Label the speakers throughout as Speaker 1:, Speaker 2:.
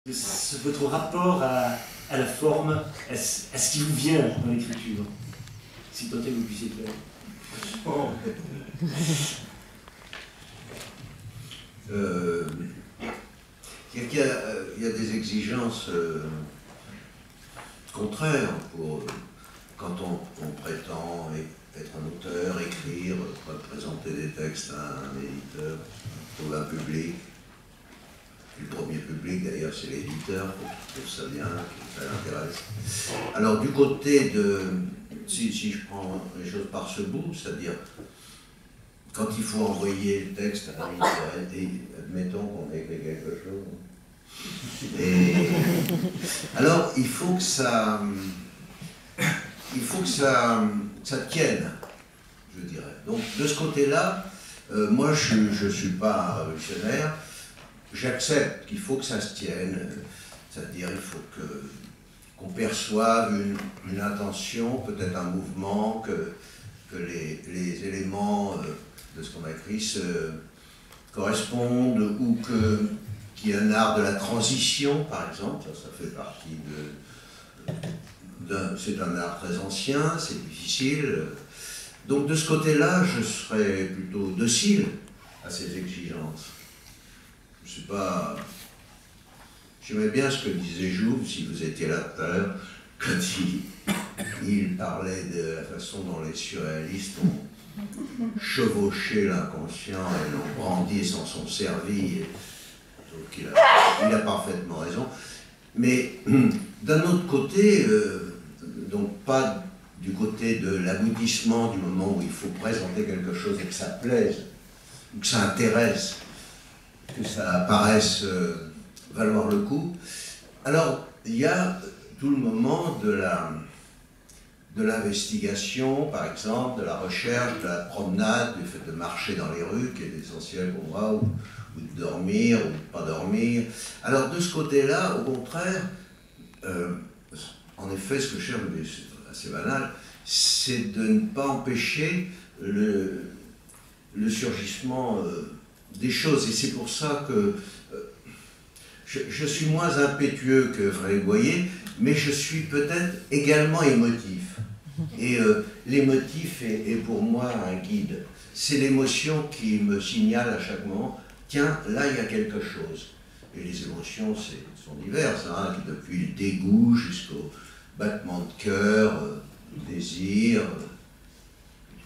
Speaker 1: Votre rapport à la forme, à ce qui vous vient dans l'écriture, si tant est que vous puissiez le faire.
Speaker 2: Oh. Il y a des exigences contraires pour quand on prétend être un auteur, écrire, présenter des textes à un éditeur, trouver un public. Le premier public, d'ailleurs, c'est l'éditeur, qui trouve ça bien, qui ça l'intéresse. Alors, du côté de... Si je prends les choses par ce bout, c'est-à-dire, quand il faut envoyer le texte à l'éditeur, et admettons qu'on ait écrit quelque chose, et alors, il faut que ça tienne, je dirais. Donc, de ce côté-là, moi, je ne suis pas révolutionnaire. J'accepte qu'il faut que ça se tienne, c'est-à-dire il faut qu'on perçoive une intention, peut-être un mouvement, que les éléments de ce qu'on a écrit se correspondent, ou qu'il y ait un art de la transition, par exemple, ça fait partie c'est un art très ancien, c'est difficile. Donc de ce côté-là, je serais plutôt docile à ces exigences. Je sais pas. J'aimais bien ce que disait Jouve, si vous étiez là tout à l'heure, quand il parlait de la façon dont les surréalistes ont chevauché l'inconscient et l'ont brandi et s'en sont servis. Donc il a parfaitement raison. Mais d'un autre côté, donc pas du côté de l'aboutissement du moment où il faut présenter quelque chose et que ça plaise, ou que ça intéresse, que ça paraisse valoir le coup. Alors, il y a tout le moment de l'investigation, par exemple, de la recherche, de la promenade, du fait de marcher dans les rues, qui est essentiel pour moi, ou de dormir, ou de ne pas dormir. Alors, de ce côté-là, au contraire, en effet, ce que je cherche, mais c'est assez banal, c'est de ne pas empêcher le surgissement des choses, et c'est pour ça que je suis moins impétueux que Frédéric Boyer, mais je suis peut-être également émotif. Et l'émotif est pour moi un guide. C'est l'émotion qui me signale à chaque moment, tiens, là il y a quelque chose. Et les émotions sont diverses, hein, depuis le dégoût jusqu'au battement de cœur, désir,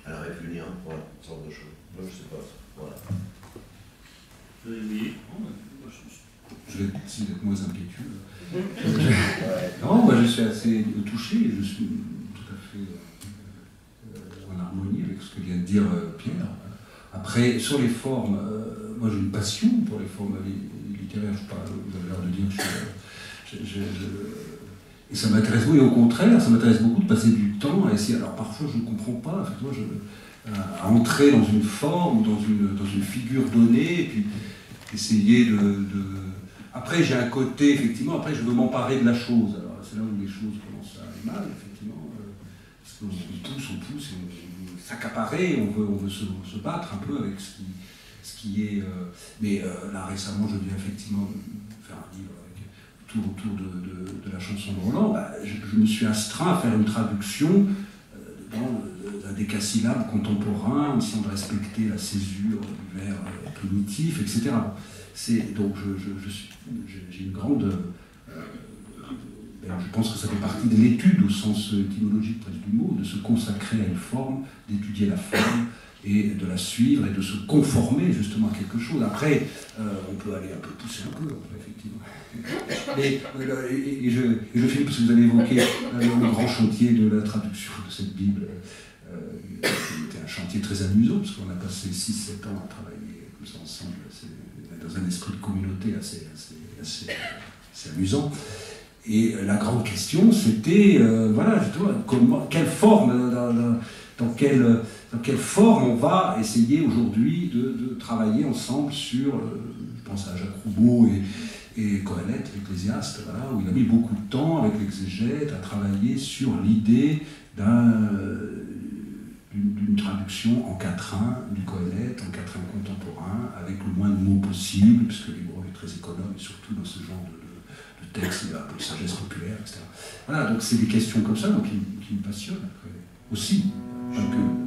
Speaker 2: à la répugnance, voilà, une sorte de choses. Moi je sais pas, voilà.
Speaker 1: Oui.
Speaker 3: Je vais essayer d'être moins impétueux. Non, moi je suis assez touché, et je suis tout à fait en harmonie avec ce que vient de dire Pierre. Après, sur les formes, moi j'ai une passion pour les formes littéraires, je sais pas, vous avez l'air de dire et ça m'intéresse, oui, au contraire, ça m'intéresse beaucoup de passer du temps à essayer. Alors parfois je ne comprends pas, effectivement, à entrer dans une forme, dans une figure donnée, et puis essayer de... Après, j'ai un côté, effectivement, après je veux m'emparer de la chose. Alors c'est là où les choses commencent à aller mal, effectivement, parce qu'on pousse, et on s'accaparer, on veut se battre un peu avec ce qui est... mais là, récemment, je viens effectivement faire un livre autour de la chanson de Roland. Bah, je me suis astreint à faire une traduction d'un décasyllabe contemporain, en essayant de respecter la césure du vers primitif, etc. Donc j'ai une grande... je pense que ça fait partie de l'étude au sens étymologique presque du mot, de se consacrer à une forme, d'étudier la forme et de la suivre et de se conformer justement à quelque chose. Après, on peut aller un peu pousser un peu, effectivement. Et je finis parce que vous avez évoqué le grand chantier de la traduction de cette Bible, qui était un chantier très amusant, parce qu'on a passé 6-7 ans à travailler comme ça ensemble, dans un esprit de communauté assez amusant. Et la grande question, c'était, voilà, justement, quelle forme, dans quelle forme on va essayer aujourd'hui de travailler ensemble sur, je pense à Jacques Roubaud et Coëlette, l'Ecclésiaste, voilà, où il a mis beaucoup de temps avec l'exégète à travailler sur l'idée d'une traduction en quatrain du Coëlette, en quatrain contemporain, avec le moins de mots possible, puisque l'hébreu est très économe, et surtout dans ce genre de textes de sagesse populaire, etc. Voilà, donc c'est des questions comme ça donc, qui me passionnent aussi, pas que